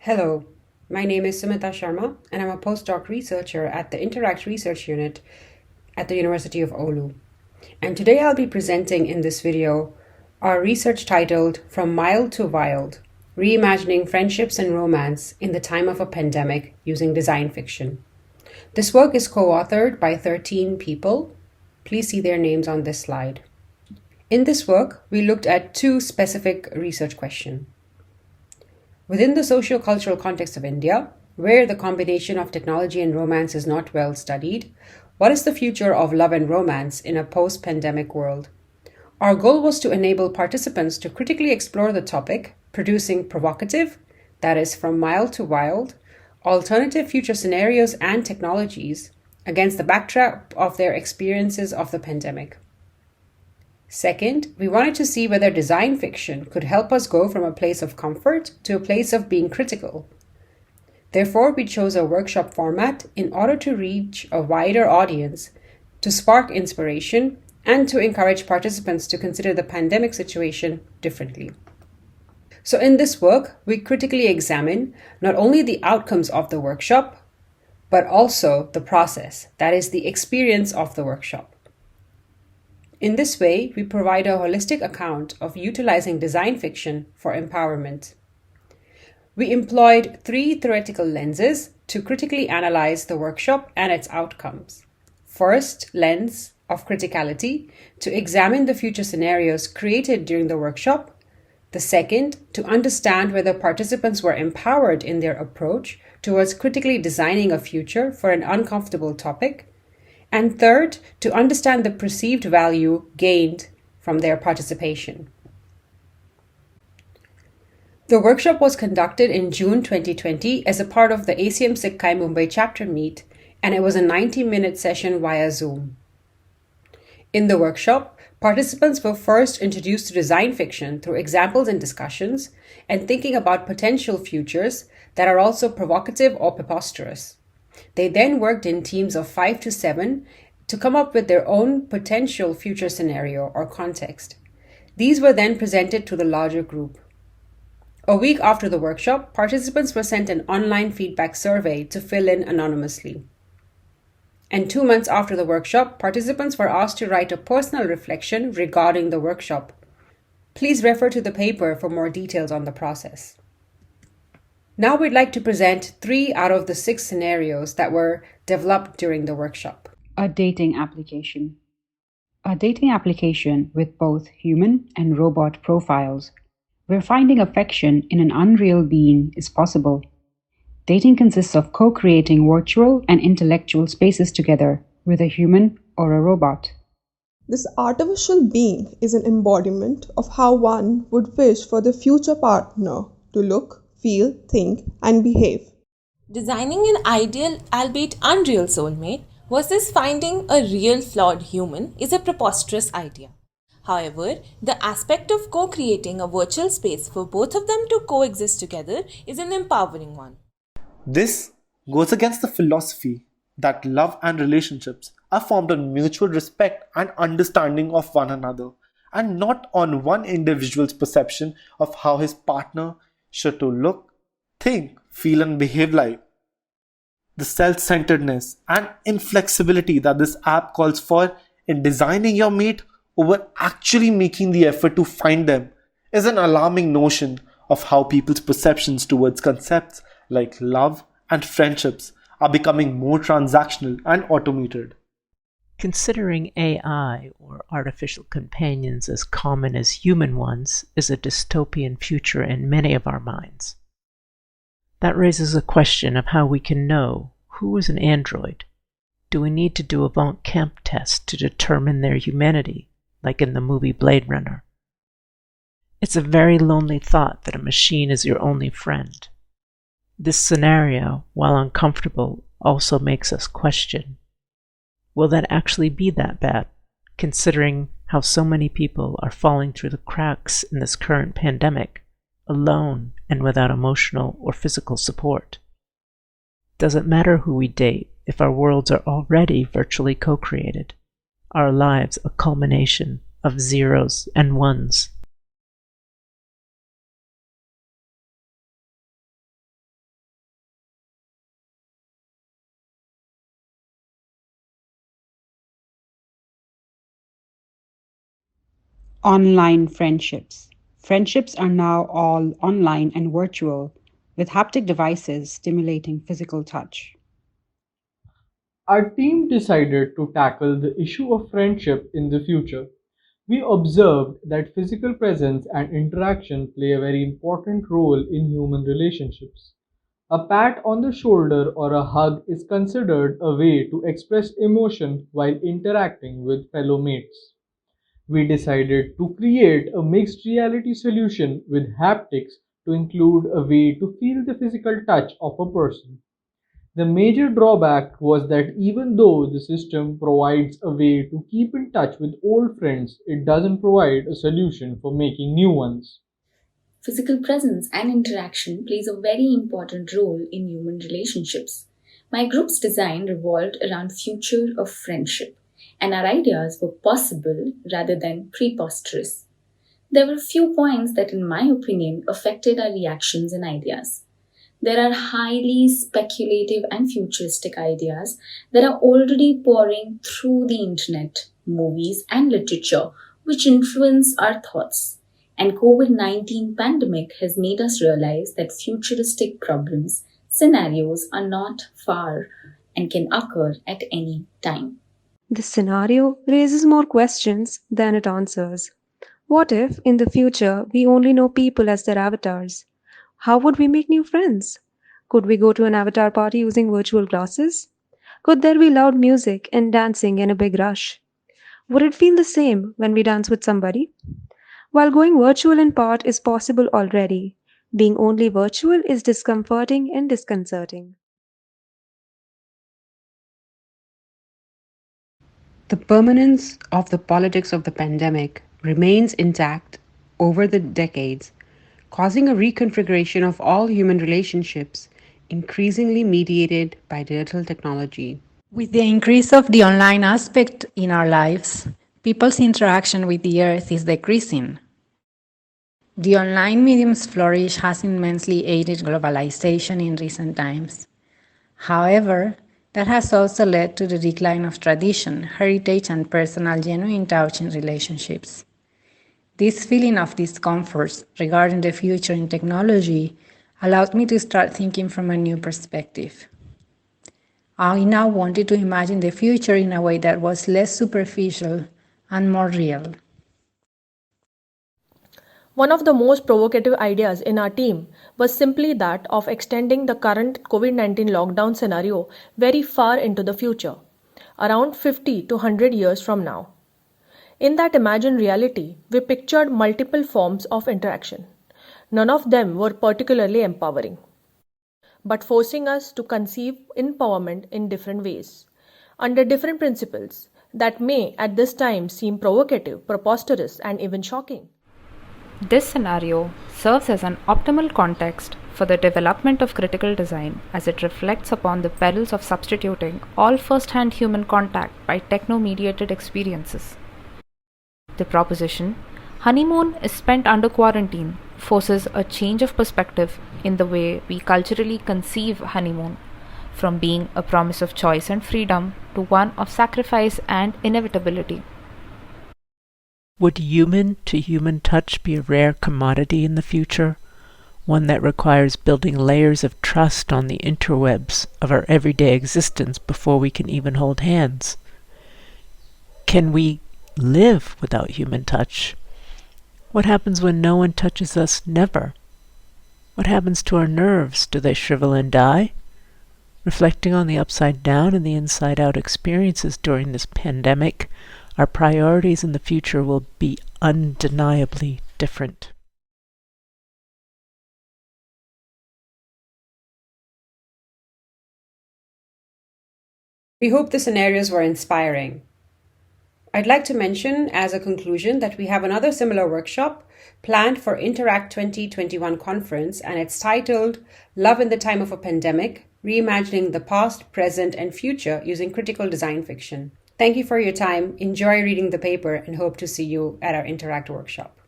Hello, my name is Sumita Sharma, and I'm a postdoc researcher at the Interact Research Unit at the University of Oulu. And today I'll be presenting in this video our research titled From Mild to Wild, Reimagining Friendships and Romance in the Time of a Pandemic Using Design Fiction. This work is co-authored by 13 people. Please see their names on this slide. In this work, we looked at two specific research questions. Within the socio-cultural context of India, where the combination of technology and romance is not well studied, what is the future of love and romance in a post-pandemic world? Our goal was to enable participants to critically explore the topic, producing provocative, that is, from mild to wild, alternative future scenarios and technologies against the backdrop of their experiences of the pandemic. Second, we wanted to see whether design fiction could help us go from a place of comfort to a place of being critical. Therefore, we chose a workshop format in order to reach a wider audience, to spark inspiration, and to encourage participants to consider the pandemic situation differently. So in this work, we critically examine not only the outcomes of the workshop, but also the process, that is, the experience of the workshop. In this way, we provide a holistic account of utilizing design fiction for empowerment. We employed 3 theoretical lenses to critically analyze the workshop and its outcomes. First, lens of criticality, to examine the future scenarios created during the workshop. The second, to understand whether participants were empowered in their approach towards critically designing a future for an uncomfortable topic. And third, to understand the perceived value gained from their participation. The workshop was conducted in June 2020 as a part of the ACM SIGCHI Mumbai chapter meet, and it was a 90-minute session via Zoom. In the workshop, participants were first introduced to design fiction through examples and discussions, and thinking about potential futures that are also provocative or preposterous. They then worked in teams of 5 to 7 to come up with their own potential future scenario or context. These were then presented to the larger group. A week after the workshop, participants were sent an online feedback survey to fill in anonymously. And 2 months after the workshop, participants were asked to write a personal reflection regarding the workshop. Please refer to the paper for more details on the process. Now we'd like to present 3 out of the 6 scenarios that were developed during the workshop. A dating application. A dating application with both human and robot profiles, where finding affection in an unreal being is possible. Dating consists of co-creating virtual and intellectual spaces together with a human or a robot. This artificial being is an embodiment of how one would wish for the future partner to look, feel, think, and behave. Designing an ideal, albeit unreal soulmate versus finding a real flawed human is a preposterous idea. However, the aspect of co-creating a virtual space for both of them to coexist together is an empowering one. This goes against the philosophy that love and relationships are formed on mutual respect and understanding of one another, and not on one individual's perception of how his partner should to look, think, feel and behave like. The self-centeredness and inflexibility that this app calls for in designing your mate over actually making the effort to find them is an alarming notion of how people's perceptions towards concepts like love and friendships are becoming more transactional and automated. Considering AI or artificial companions as common as human ones is a dystopian future in many of our minds. That raises a question of how we can know who is an android. Do we need to do a von Kemp test to determine their humanity, like in the movie Blade Runner? It's a very lonely thought that a machine is your only friend. This scenario, while uncomfortable, also makes us question, will that actually be that bad, considering how so many people are falling through the cracks in this current pandemic, alone and without emotional or physical support? Does it matter who we date if our worlds are already virtually co-created, our lives a culmination of zeros and ones? Online friendships. Friendships are now all online and virtual, with haptic devices stimulating physical touch. Our team decided to tackle the issue of friendship in the future. We observed that physical presence and interaction play a very important role in human relationships. A pat on the shoulder or a hug is considered a way to express emotion while interacting with fellow mates. We decided to create a mixed reality solution with haptics to include a way to feel the physical touch of a person. The major drawback was that even though the system provides a way to keep in touch with old friends, it doesn't provide a solution for making new ones. Physical presence and interaction plays a very important role in human relationships. My group's design revolved around future of friendship, and our ideas were possible rather than preposterous. There were a few points that, in my opinion, affected our reactions and ideas. There are highly speculative and futuristic ideas that are already pouring through the internet, movies, and literature, which influence our thoughts. And COVID-19 pandemic has made us realize that futuristic problems, scenarios are not far and can occur at any time. This scenario raises more questions than it answers. What if, in the future, we only know people as their avatars? How would we make new friends? Could we go to an avatar party using virtual glasses? Could there be loud music and dancing in a big rush? Would it feel the same when we dance with somebody? While going virtual in part is possible already, being only virtual is discomforting and disconcerting. The permanence of the politics of the pandemic remains intact over the decades, causing a reconfiguration of all human relationships, increasingly mediated by digital technology. With the increase of the online aspect in our lives, people's interaction with the earth is decreasing. The online medium's flourish has immensely aided globalization in recent times. However, that has also led to the decline of tradition, heritage, and personal genuine touch in relationships. This feeling of discomfort regarding the future in technology allowed me to start thinking from a new perspective. I now wanted to imagine the future in a way that was less superficial and more real. One of the most provocative ideas in our team was simply that of extending the current COVID-19 lockdown scenario very far into the future, around 50 to 100 years from now. In that imagined reality, we pictured multiple forms of interaction. None of them were particularly empowering, but forcing us to conceive empowerment in different ways, under different principles that may at this time seem provocative, preposterous, and even shocking. This scenario serves as an optimal context for the development of critical design as it reflects upon the perils of substituting all first-hand human contact by techno-mediated experiences. The proposition, honeymoon is spent under quarantine, forces a change of perspective in the way we culturally conceive honeymoon, from being a promise of choice and freedom to one of sacrifice and inevitability. Would human-to-human touch be a rare commodity in the future, one that requires building layers of trust on the interwebs of our everyday existence before we can even hold hands? Can we live without human touch? What happens when no one touches us? Never. What happens to our nerves? Do they shrivel and die? Reflecting on the upside-down and the inside-out experiences during this pandemic, our priorities in the future will be undeniably different. We hope the scenarios were inspiring. I'd like to mention as a conclusion that we have another similar workshop planned for Interact 2021 conference, and it's titled Love in the Time of a Pandemic, Reimagining the Past, Present and Future Using Critical Design Fiction. Thank you for your time. Enjoy reading the paper and hope to see you at our Interact workshop.